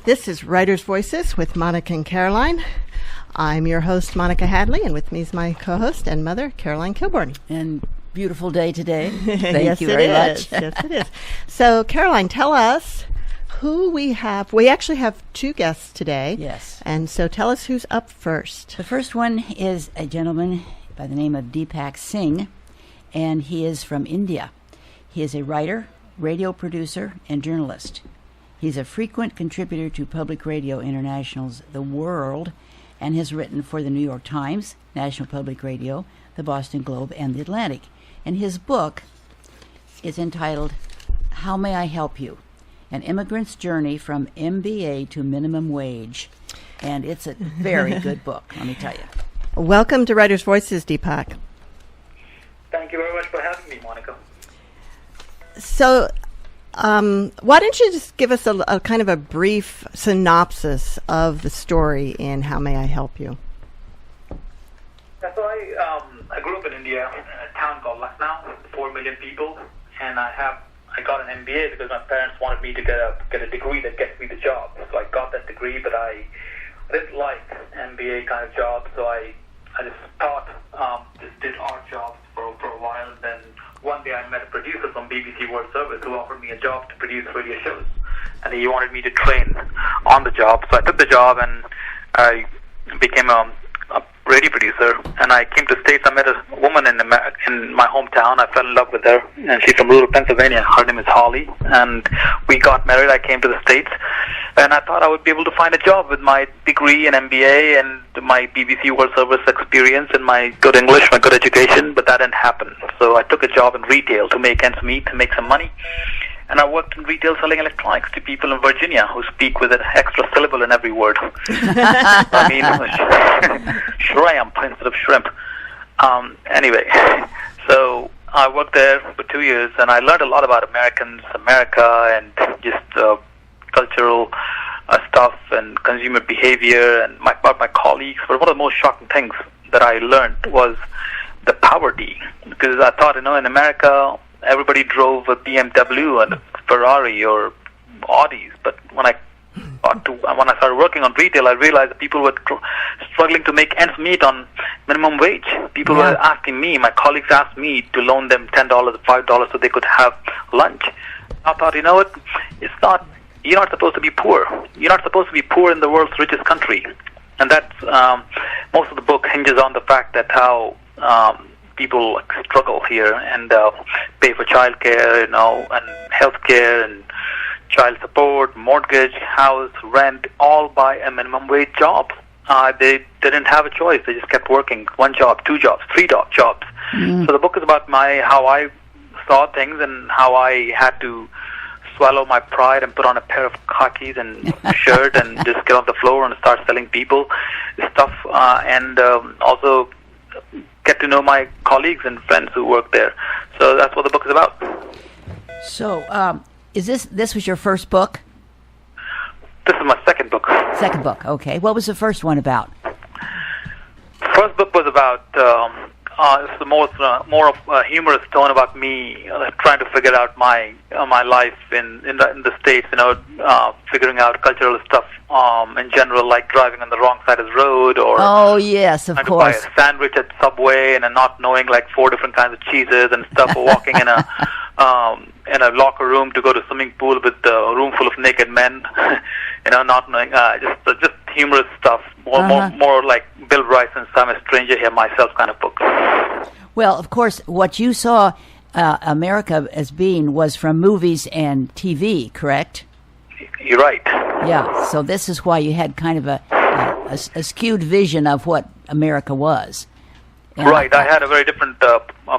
This is Writer's Voices with Monica and Caroline. I'm your host, Monica Hadley, and with me is my co-host and mother, Caroline Kilborn. And beautiful day today. Thank you very much. Yes, it is. So, Caroline, tell us who we have. We actually have two guests today. Yes. And so tell us who's up first. The first one is a gentleman by the name of Deepak Singh, and he is from India. He is a writer, radio producer, and journalist. He's a frequent contributor to Public Radio International's The World, and has written for the New York Times, National Public Radio, the Boston Globe, and the Atlantic. And his book is entitled, How May I Help You? An Immigrant's Journey from MBA to Minimum Wage. And it's a very good book, let me tell you. Welcome to Writer's Voices, Deepak. Thank you very much for having me, Monica. So, why don't you just give us a kind of a brief synopsis of the story in How May I Help You? Yeah, so I grew up in India in a town called Lucknow, 4 million people, and I got an MBA because my parents wanted me to get a degree that gets me the job. So I got that degree, but I didn't like MBA kind of job, so I just thought, just did art jobs for a while, and then one day I met a producer from BBC World Service who offered me a job to produce radio shows, and he wanted me to train on the job. So I took the job and I became a radio producer, and I came to the States. I met a woman in my hometown. I fell in love with her, and she's from rural Pennsylvania. Her name is Holly, and we got married. I came to the States, and I thought I would be able to find a job with my degree in MBA and my BBC World Service experience and my good English, my good education, but that didn't happen. So I took a job in retail to make ends meet, to make some money. And I worked in retail selling electronics to people in Virginia who speak with an extra syllable in every word. I mean, shrimp instead of shrimp. Anyway, so I worked there for 2 years, and I learned a lot about America, and just cultural stuff and consumer behavior and about my colleagues. But one of the most shocking things that I learned was the poverty, because I thought, in America, everybody drove a BMW and a Ferrari or Audis, but when I started working on retail, I realized that people were struggling to make ends meet on minimum wage. People were asking me, my colleagues asked me to loan them $10 or $5 so they could have lunch. I thought, you know what? You're not supposed to be poor. You're not supposed to be poor in the world's richest country. And that's most of the book hinges on the fact that how people struggle here and pay for childcare, and healthcare and child support, mortgage, house, rent, all by a minimum wage job. They didn't have a choice. They just kept working 1 job, 2 jobs, 3 jobs. So the book is about how I saw things and how I had to swallow my pride and put on a pair of khakis and shirt and just get off the floor and start selling people stuff, and also get to know my colleagues and friends who work there. So that's what the book is about. So, is this was your first book? This is my second book. Second book, okay. What was the first one about? First book was about it's the more of a humorous tone about me trying to figure out my life in the States. Figuring out cultural stuff in general, like driving on the wrong side of the road, or oh yes, of course, to buy a sandwich at Subway and not knowing like 4 different kinds of cheeses and stuff, or walking in a locker room to go to swimming pool with a room full of naked men, not knowing just humorous stuff, more like Bill Bryson's I'm a Stranger Here Myself kind of book. Well, of course, what you saw America as being was from movies and TV, correct? You're right. Yeah, so this is why you had kind of a skewed vision of what America was. And right, I had a very different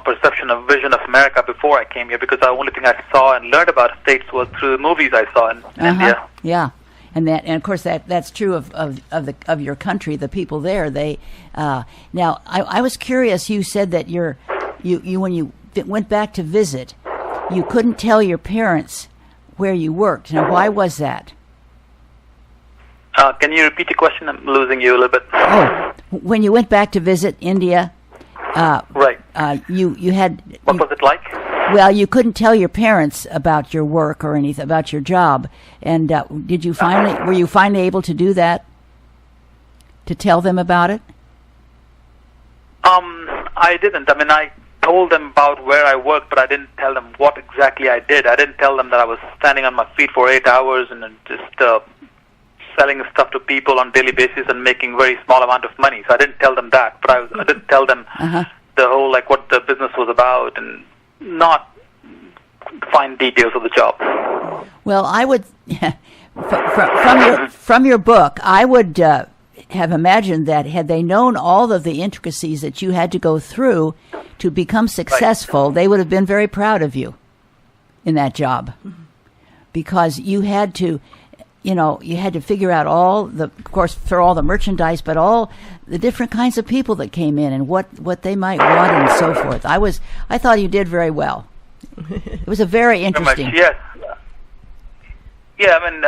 perception of vision of America before I came here, because the only thing I saw and learned about States was through the movies I saw in India. Yeah, and of course that's true of your country. The people there, they now I was curious. You said that you when you went back to visit, you couldn't tell your parents where you worked. Now, why was that? Can you repeat the question? I'm losing you a little bit. Oh, when you went back to visit India, right. You had. What was it like? Well, you couldn't tell your parents about your work or anything about your job, and were you finally able to do that? To tell them about it? I didn't. I mean, I told them about where I worked, but I didn't tell them what exactly I did. I didn't tell them that I was standing on my feet for 8 hours and just selling stuff to people on a daily basis and making very small amount of money. So I didn't tell them that, but I did tell them the whole, like, what the business was about and not fine details of the job. Well, I would, from your book, I would have imagined that had they known all of the intricacies that you had to go through to become successful, they would have been very proud of you in that job, because you had to, figure out of course, for all the merchandise, but all the different kinds of people that came in and what they might want and so forth. I thought you did very well. It was a very interesting. Yes. Yeah, I mean,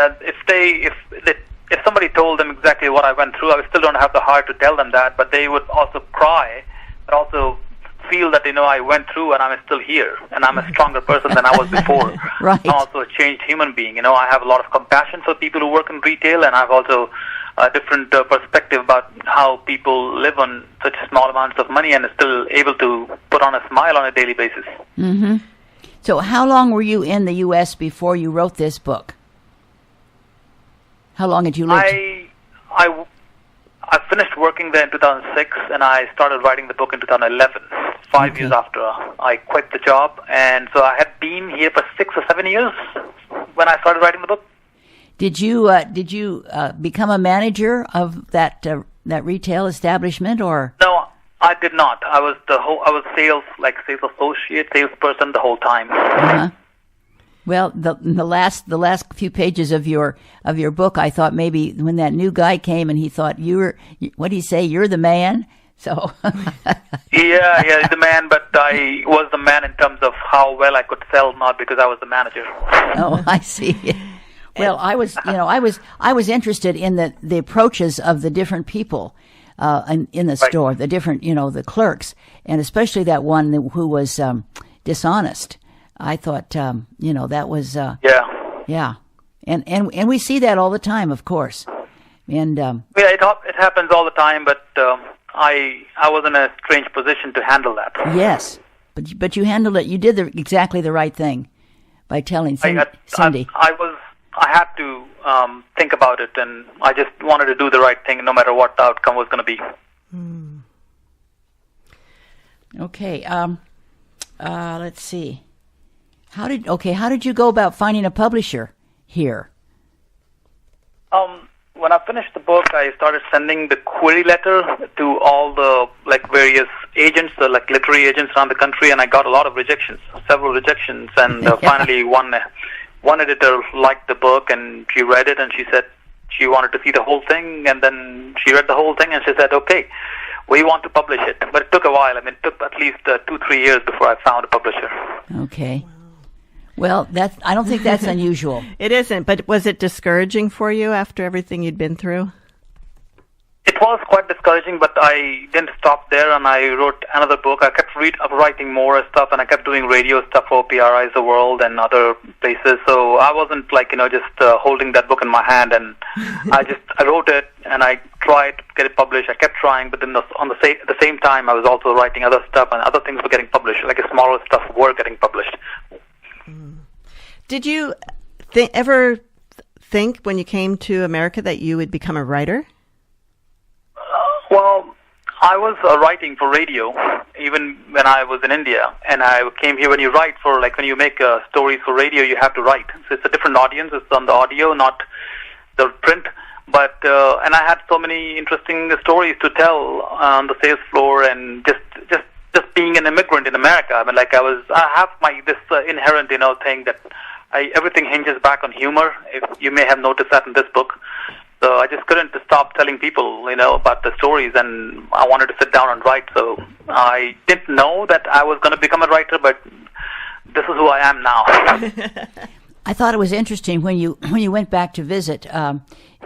if somebody told them exactly what I went through, I still don't have the heart to tell them that, but they would also cry, but also feel that, I went through and I'm still here, and I'm a stronger person than I was before. Right. I'm also a changed human being. I have a lot of compassion for people who work in retail, and I've also a different perspective about how people live on such small amounts of money and are still able to put on a smile on a daily basis. Mm-hmm. So how long were you in the U.S. before you wrote this book? How long had you lived? I finished working there in 2006, and I started writing the book in 2011, 5 years after I quit the job. And so I had been here for 6 or 7 years when I started writing the book. Did you become a manager of that retail establishment, or? No, I did not. I was sales associate, salesperson the whole time. Uh-huh. Well, the last few pages of your book, I thought maybe when that new guy came and he thought what did he say? You're the man. So. yeah, the man. But I was the man in terms of how well I could sell, not because I was the manager. Oh, I see. Well, I was interested in the approaches of the different people in the store, the different, the clerks, and especially that one who was dishonest. I thought, that was yeah, and we see that all the time, of course, and it happens all the time. But I was in a strange position to handle that. Yes, but you handled it. You did exactly the right thing by telling Cindy. I had to think about it, and I just wanted to do the right thing, no matter what the outcome was going to be. Okay. Let's see. How did you go about finding a publisher here? When I finished the book, I started sending the query letter to all the various agents, literary agents around the country, and I got a lot of rejections, several rejections, and finally one editor liked the book, and she read it, and she said she wanted to see the whole thing, and then she read the whole thing, and she said, okay, we want to publish it. But it took a while. I mean, it took at least 2-3 years before I found a publisher. Okay. Well, I don't think that's unusual. It isn't, but was it discouraging for you after everything you'd been through? It was quite discouraging, but I didn't stop there, and I wrote another book. I kept writing more stuff, and I kept doing radio stuff for PRI's The World and other places. So I wasn't just holding that book in my hand, and I wrote it, and I tried to get it published. I kept trying, but then at the same time, I was also writing other stuff, and other things were getting published, like a smaller stuff were getting published. Did you ever think when you came to America that you would become a writer? Well, I was writing for radio even when I was in India, and I came here. When you write when you make stories for radio, you have to write. So it's a different audience. It's on the audio, not the print. But and I had so many interesting stories to tell on the sales floor, and just being an immigrant in America. I mean, I have this inherent thing that everything hinges back on humor. If you may have noticed that in this book. So I just couldn't stop telling people, about the stories, and I wanted to sit down and write. So I didn't know that I was going to become a writer, but this is who I am now. I thought it was interesting when you went back to visit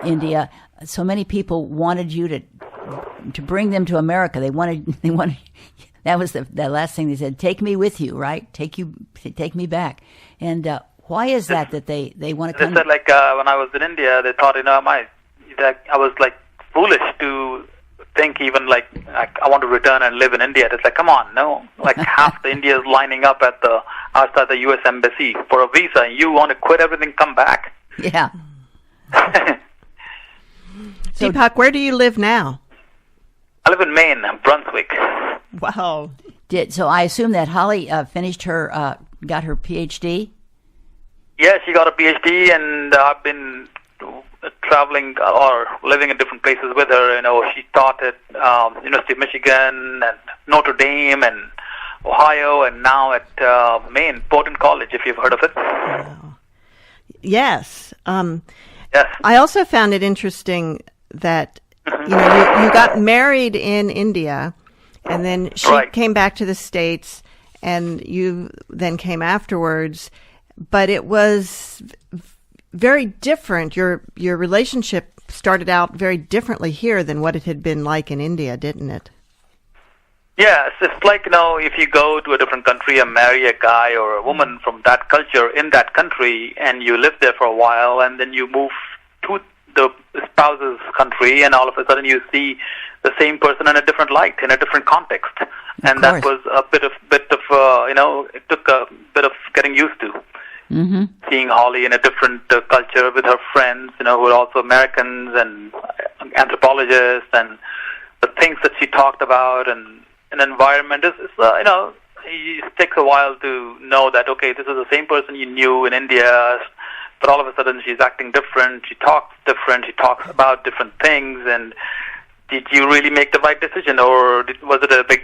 India. So many people wanted you to bring them to America. They wanted That was the last thing they said. Take me with you, right? Take me back. And why is that they want to come? They said like when I was in India, they thought I was like foolish to think even like I want to return and live in India. It's like, come on, no, like half the India is lining up outside the U.S. embassy for a visa, and you want to quit everything, come back? Yeah. Deepak, where do you live now? I live in Maine, Brunswick. Wow. So I assume that Holly finished got her PhD? Yeah, she got a PhD, and I've been traveling or living in different places with her. She taught at University of Michigan and Notre Dame and Ohio, and now at Maine, Portland College, if you've heard of it. Wow. Yes. Yes. I also found it interesting that you got married in India, and then she came back to the States, and you then came afterwards. But it was very different. Your relationship started out very differently here than what it had been like in India, didn't it? Yes, it's like, if you go to a different country and marry a guy or a woman from that culture in that country, and you live there for a while, and then you move to the spouse's country, and all of a sudden you see the same person in a different light, in a different context. And that was a bit of it took a bit of getting used to. Mm-hmm. Seeing Holly in a different culture with her friends, who are also Americans and anthropologists, and the things that she talked about, and an environment is it takes a while to know that, okay, this is the same person you knew in India, but all of a sudden she's acting different, she talks different, she talks about different things, and did you really make the right decision, or was it a big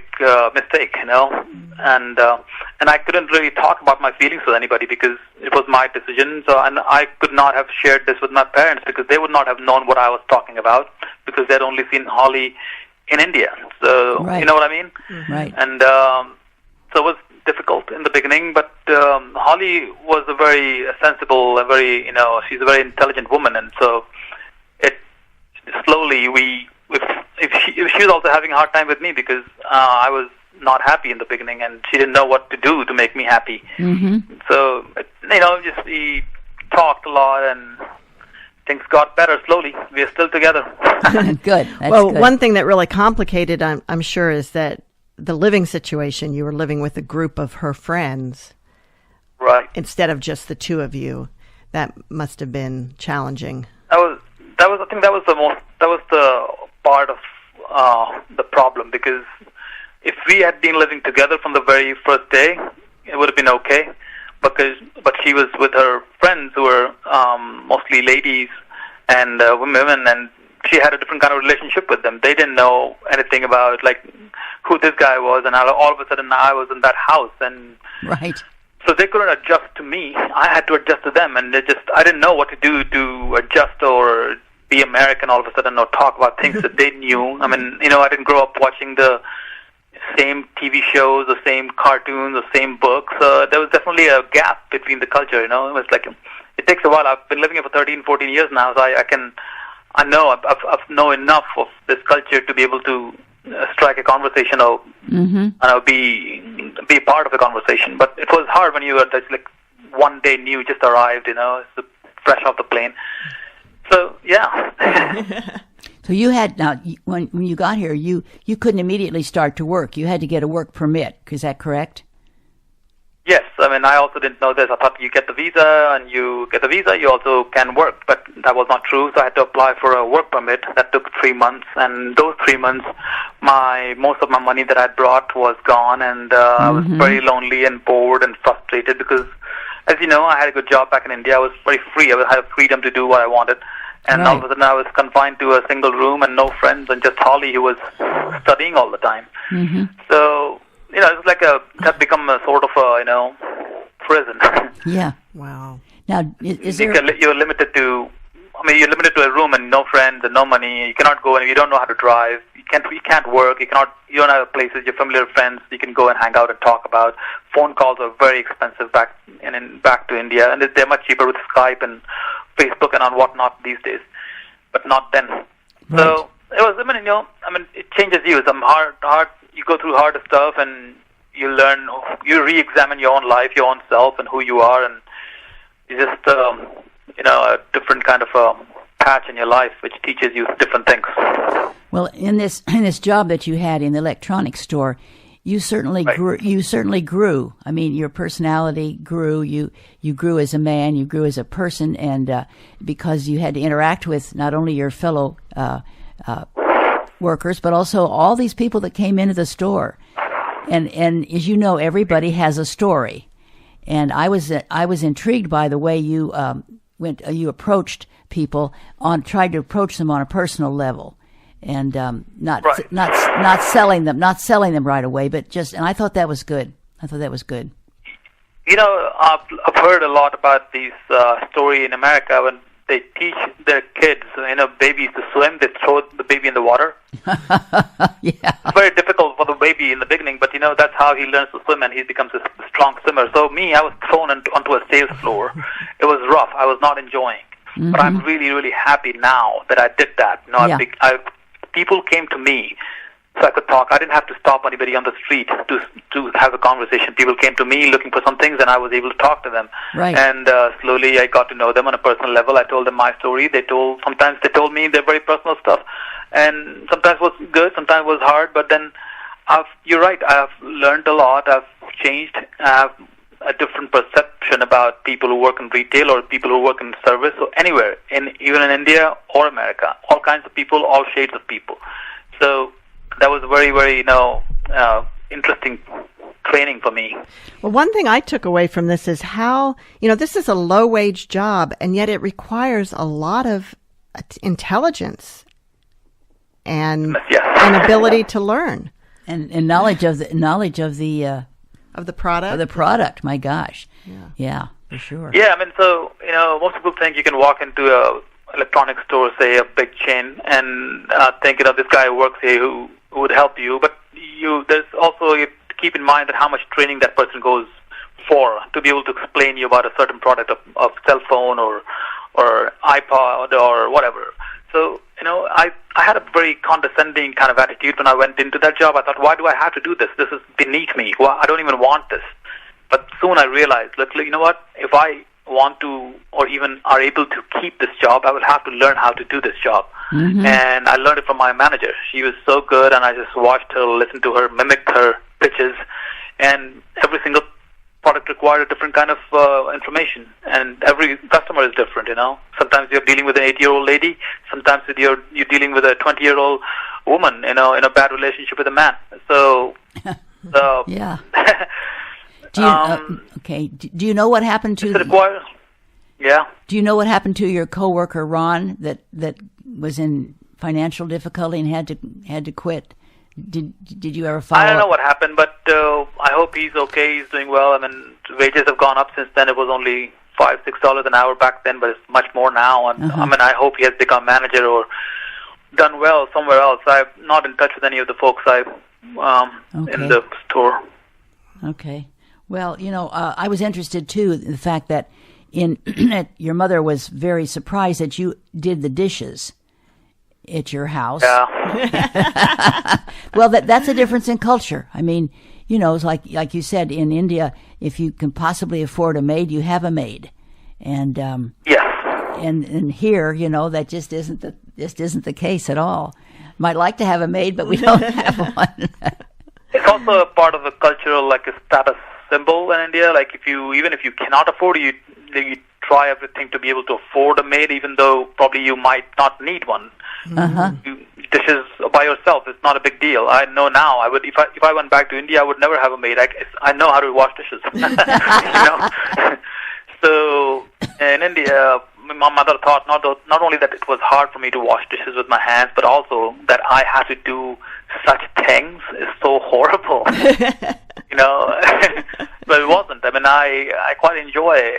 mistake, And I couldn't really talk about my feelings with anybody because it was my decision, and I could not have shared this with my parents because they would not have known what I was talking about because they'd only seen Holly in India. So, you know what I mean? Right. And so it was difficult in the beginning, but Holly was a very sensible, she's a very intelligent woman, and so slowly if she was also having a hard time with me because I was not happy in the beginning, and she didn't know what to do to make me happy. Mm-hmm. So, we talked a lot, and things got better slowly. We are still together. Good. That's good. One thing that really complicated, I'm sure, is that the living situation, you were living with a group of her friends. Right. Instead of just the two of you. That must have been challenging. I think that was the part of the problem, because if we had been living together from the very first day, it would have been okay. But she was with her friends who were mostly ladies and women, and she had a different kind of relationship with them. They didn't know anything about who this guy was, and all of a sudden I was in that house, and right. So they couldn't adjust to me. I had to adjust to them, and I didn't know what to do to adjust or be American all of a sudden or talk about things that they knew. I mean, I didn't grow up watching the same TV shows, the same cartoons, the same books. There was definitely a gap between the culture, It was it takes a while. I've been living here for 13, 14 years now, so I know enough of this culture to be able to strike a conversation or be part of a conversation. But it was hard when you were one day new, just arrived, it's fresh off the plane. So yeah. So you had when you got here, you couldn't immediately start to work. You had to get a work permit. Is that correct? Yes. I mean, I also didn't know this. I thought you get the visa, and you get the visa, you also can work. But that was not true. So I had to apply for a work permit. That took 3 months. And those 3 months, most of my money that I brought was gone. And I was very lonely and bored and frustrated because, as you know, I had a good job back in India. I was very free. I had freedom to do what I wanted. And all of a sudden I was confined to a single room and no friends and just Holly, who was studying all the time. Mm-hmm. So, it's it had become a sort of a, prison. Yeah. Wow. Now, you're limited to, you're limited to a room and no friends and no money. You cannot go, and you don't know how to drive. You can't work. You don't have places, your familiar friends you can go and hang out and talk about. Phone calls are very expensive back to India, and they're much cheaper with Skype and Facebook and on whatnot these days, but not then. Right. So it was, it changes you. It's hard. you go through hard stuff, and you learn, you re-examine your own life, your own self, and who you are, and you just, a different kind of patch in your life, which teaches you different things. Well, in this job that you had in the electronics store, you certainly grew. You certainly grew. I mean, your personality grew. You grew as a man. You grew as a person, and because you had to interact with not only your fellow workers, but also all these people that came into the store. And as you know, everybody has a story. And I was intrigued by the way you you approached people tried to approach them on a personal level. And not selling them right away, but and I thought that was good. I've heard a lot about this story in America when they teach their kids, babies to swim. They throw the baby in the water. Yeah, it's very difficult for the baby in the beginning, but that's how he learns to swim, and he becomes a strong swimmer. So I was thrown onto a sales floor. It was rough. I was not enjoying, but I'm really, really happy now that I did that. People came to me so I could talk. I didn't have to stop anybody on the street to have a conversation. People came to me looking for some things, and I was able to talk to them. Right. And slowly I got to know them on a personal level. I told them my story. Sometimes they told me their very personal stuff. And sometimes it was good, sometimes it was hard. But then you're right. I've learned a lot. I've changed. I have a different perception about people who work in retail or people who work in service or anywhere, even in India or America. All kinds of people, all shades of people. So that was very, very, interesting training for me. Well, one thing I took away from this is how, this is a low-wage job, and yet it requires a lot of intelligence and an ability to learn and knowledge of the product. Of the product, my gosh. Yeah, for sure. Yeah, most people think you can walk into a electronics store, say a big chain, and think, this guy works here who would help you. But there's also, you keep in mind that how much training that person goes for to be able to explain you about a certain product of cell phone or iPod or whatever. So, I had a very condescending kind of attitude when I went into that job. I thought, why do I have to do this? This is beneath me. Well, I don't even want this. But soon I realized, look, you know what? If I want to or even are able to keep this job, I will have to learn how to do this job. Mm-hmm. And I learned it from my manager. She was so good, and I just watched her, listened to her, mimicked her pitches, and every single product required a different kind of information, and every customer is different. Sometimes you're dealing with an 80-year-old lady, sometimes you're dealing with a 20-year-old woman, in a bad relationship with a man. So, yeah. Do you know what happened to? Yeah. Do you know what happened to your coworker Ron that was in financial difficulty and had to quit? Did you ever follow? I don't know what happened, but I hope he's okay. He's doing well. Wages have gone up since then. It was only $5-6 an hour back then, but it's much more now. And I hope he has become manager or done well somewhere else. I'm not in touch with any of the folks in the store. Okay. Well, I was interested too in the fact that your mother was very surprised that you did the dishes at your house. Yeah. Well, that's a difference in culture. It's like you said, in India, if you can possibly afford a maid, you have a maid. And yes. And here, that just isn't the case at all. Might like to have a maid, but we don't have one. It's also a part of the cultural, a status symbol in India. Even if you cannot afford it, you try everything to be able to afford a maid, even though probably you might not need one. You dishes by yourself. It's not a big deal. I know now. I would if I went back to India, I would never have a maid. I know how to wash dishes. So in India, my mother thought not only that it was hard for me to wash dishes with my hands, but also that I had to do such things is so horrible. But it wasn't. I quite enjoy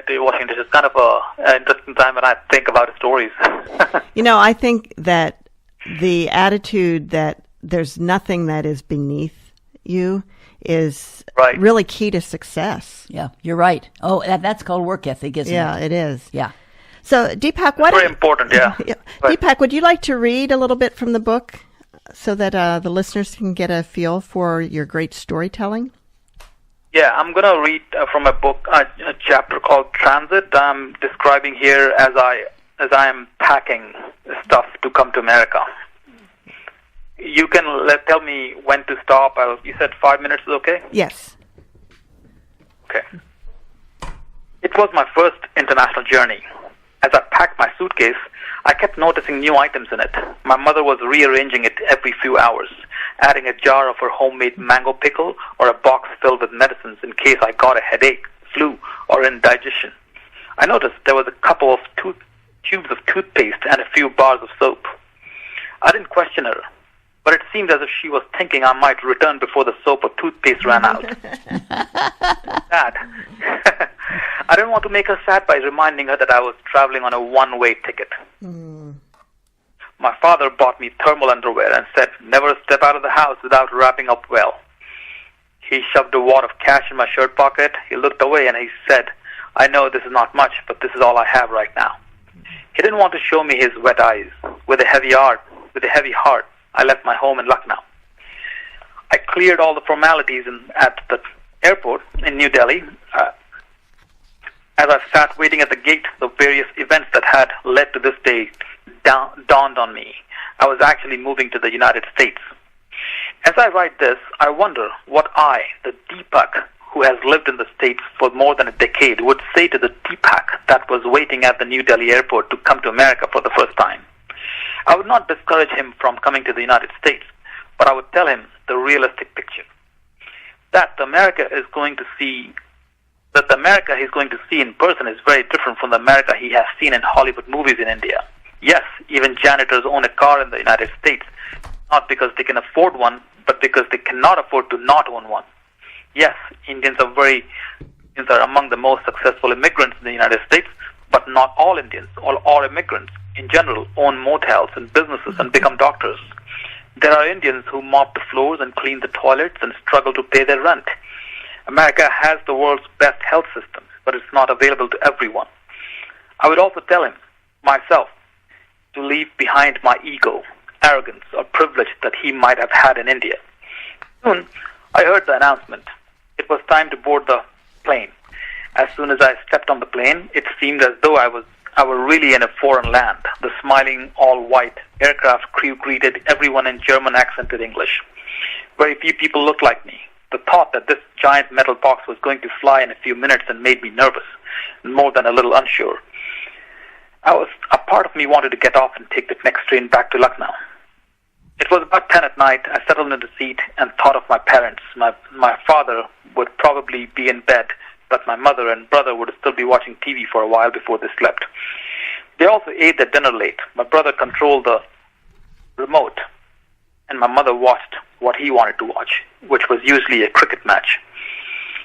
washing dishes. It's kind of an interesting time when I think about stories. I think that the attitude that there's nothing that is beneath you is really key to success. Yeah, you're right. Oh, that's called work ethic, isn't it? Yeah, it is. Yeah. So, Deepak, very important, yeah. Deepak, would you like to read a little bit from the book? so that the listeners can get a feel for your great storytelling? Yeah, I'm going to read from a book, a chapter called Transit. I'm describing here as I am packing stuff to come to America. You can tell me when to stop. You said 5 minutes is okay? Yes. Okay. It was my first international journey. As I packed my suitcase, I kept noticing new items in it. My mother was rearranging it every few hours, adding a jar of her homemade mango pickle or a box filled with medicines in case I got a headache, flu, or indigestion. I noticed there was a couple of tubes of toothpaste and a few bars of soap. I didn't question her, but it seemed as if she was thinking I might return before the soap or toothpaste ran out. Sad. I didn't want to make her sad by reminding her that I was traveling on a one-way ticket. My father bought me thermal underwear and said, never step out of the house without wrapping up well. He shoved a wad of cash in my shirt pocket. He looked away and he said, I know this is not much, but this is all I have right now. He didn't want to show me his wet eyes. With a heavy heart, I left my home in Lucknow. I cleared all the formalities at the airport in New Delhi. As I sat waiting at the gate, the various events that had led to this day dawned on me. I was actually moving to the United States. As I write this, I wonder what I, the Deepak, who has lived in the States for more than a decade, would say to the Deepak that was waiting at the New Delhi airport to come to America for the first time. I would not discourage him from coming to the United States, but I would tell him the realistic picture. That the America he's going to see in person is very different from the America he has seen in Hollywood movies in India. Yes, even janitors own a car in the United States, not because they can afford one, but because they cannot afford to not own one. Yes, Indians are among the most successful immigrants in the United States, but not all Indians, all immigrants in general own motels and businesses and become doctors. There are Indians who mop the floors and clean the toilets and struggle to pay their rent. America has the world's best health system, but it's not available to everyone. I would also tell him, myself, to leave behind my ego, arrogance, or privilege that he might have had in India. Soon, I heard the announcement. It was time to board the plane. As soon as I stepped on the plane, it seemed as though I were really in a foreign land. The smiling, all-white aircraft crew greeted everyone in German accented English. Very few people looked like me. The thought that this giant metal box was going to fly in a few minutes and made me nervous, and more than a little unsure. A part of me wanted to get off and take the next train back to Lucknow. It was about 10 at night. I settled in the seat and thought of my parents. My father would probably be in bed, but my mother and brother would still be watching TV for a while before they slept. They also ate their dinner late. My brother controlled the remote, and my mother watched what he wanted to watch, which was usually a cricket match.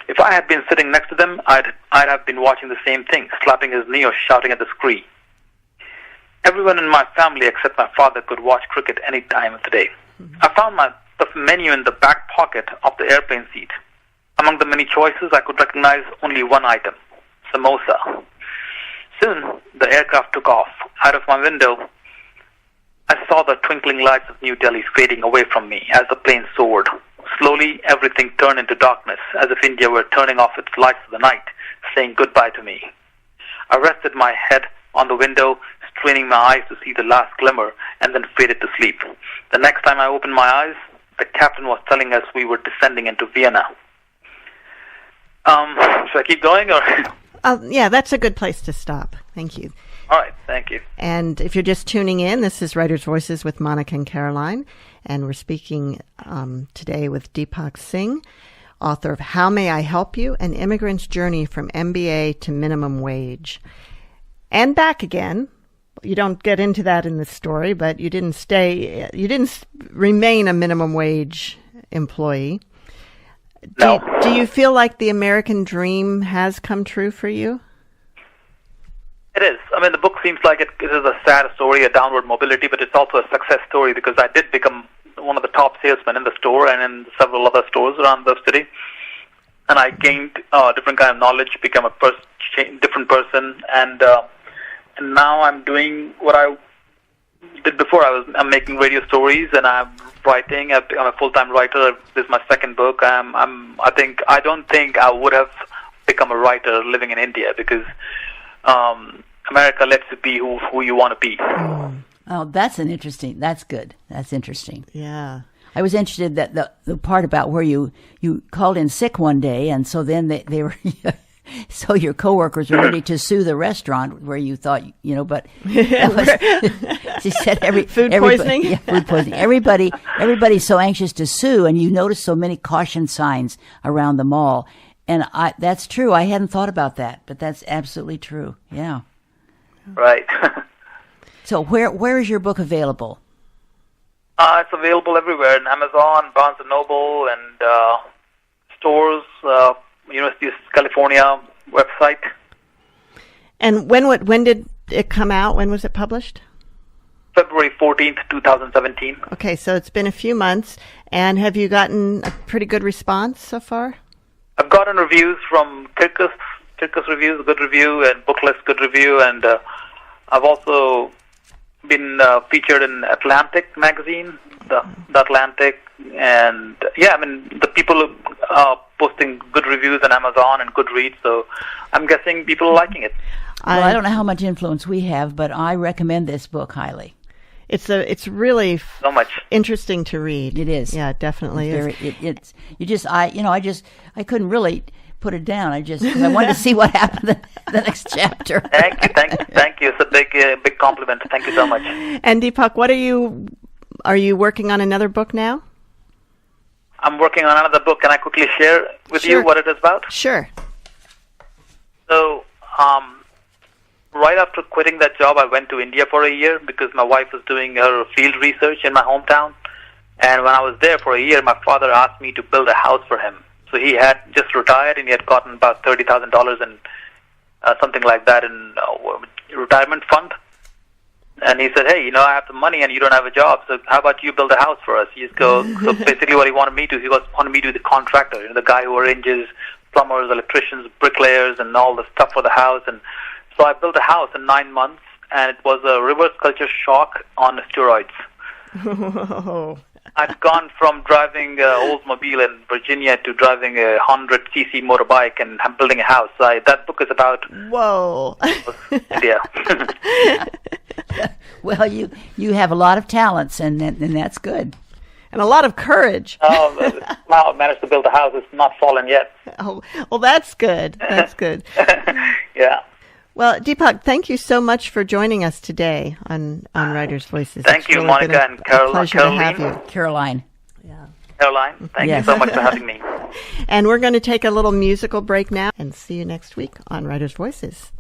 If I had been sitting next to them, I'd have been watching the same thing, slapping his knee or shouting at the screen. Everyone in my family except my father could watch cricket any time of the day. I found the menu in the back pocket of the airplane seat. Among the many choices, I could recognize only one item, samosa. Soon, the aircraft took off. Out of my window, I saw the twinkling lights of New Delhi fading away from me as the plane soared. Slowly, everything turned into darkness, as if India were turning off its lights for the night, saying goodbye to me. I rested my head on the window, straining my eyes to see the last glimmer, and then faded to sleep. The next time I opened my eyes, the captain was telling us we were descending into Vienna. Should I keep going, or? Yeah, that's a good place to stop. Thank you. All right, thank you. And if you're just tuning in, this is Writer's Voices with Monica and Caroline, and we're speaking today with Deepak Singh, author of How May I Help You? An Immigrant's Journey from MBA to Minimum Wage. And back again. You don't get into that in the story, but you didn't remain a minimum wage employee. No. Do you feel like the American dream has come true for you? It is. I mean, the book seems like it is a sad story, a downward mobility, but it's also a success story because I did become one of the top salesmen in the store and in several other stores around the city. And I gained different kind of knowledge, become a different person, and now I'm doing what I did before. I'm making radio stories, and I'm writing. I'm a full-time writer. This is my second book. I don't think I would have become a writer living in India, because America lets you be who you want to be. Oh, that's good. That's interesting. Yeah. I was interested that the part about where you called in sick one day, and so then they were, so your coworkers were ready to sue the restaurant where you thought, but that was, she said food poisoning. Yeah, food poisoning. Everybody's so anxious to sue, and you notice so many caution signs around the mall. And that's true. I hadn't thought about that, but that's absolutely true. Yeah. Right. So where is your book available? It's available everywhere, in Amazon, Barnes & Noble, and stores, University of California website. And when did it come out? When was it published? February 14th, 2017. Okay, so it's been a few months. And have you gotten a pretty good response so far? I've gotten reviews from Kirkus Reviews, good review, and Booklist, good review, and I've also been featured in Atlantic magazine, the Atlantic, and the people are posting good reviews on Amazon and Goodreads, so I'm guessing people are liking it. Well, I don't know how much influence we have, but I recommend this book highly. It's really so much interesting to read. It is. Yeah, it definitely is. I couldn't really put it down. I wanted to see what happened in the next chapter. Thank you. It's a big compliment. Thank you so much. And Deepak, are you working on another book now? I'm working on another book. Can I quickly share with you what it is about? Sure. So, right after quitting that job, I went to India for a year because my wife was doing her field research in my hometown. And when I was there for a year, my father asked me to build a house for him. So he had just retired, and he had gotten about $30,000 in something like that in retirement fund. And he said, hey, I have the money and you don't have a job, so how about you build a house for us? So basically what he wanted me to, wanted me to be the contractor, the guy who arranges plumbers, electricians, bricklayers, and all the stuff for the house. And so I built a house in 9 months, and it was a reverse culture shock on steroids. Whoa. I'd gone from driving an Oldsmobile in Virginia to driving a 100cc motorbike, and I'm building a house. So that book is about India. Well, you have a lot of talents, and that's good. And a lot of courage. Oh, now I managed to build a house. It's not fallen yet. Oh, well, that's good. That's good. Yeah. Well, Deepak, thank you so much for joining us today on Writers' Voices. Thank you, really Monica and Caroline. Pleasure to have you. Caroline. Yeah. Caroline, thank you so much for having me. And we're going to take a little musical break now and see you next week on Writers' Voices.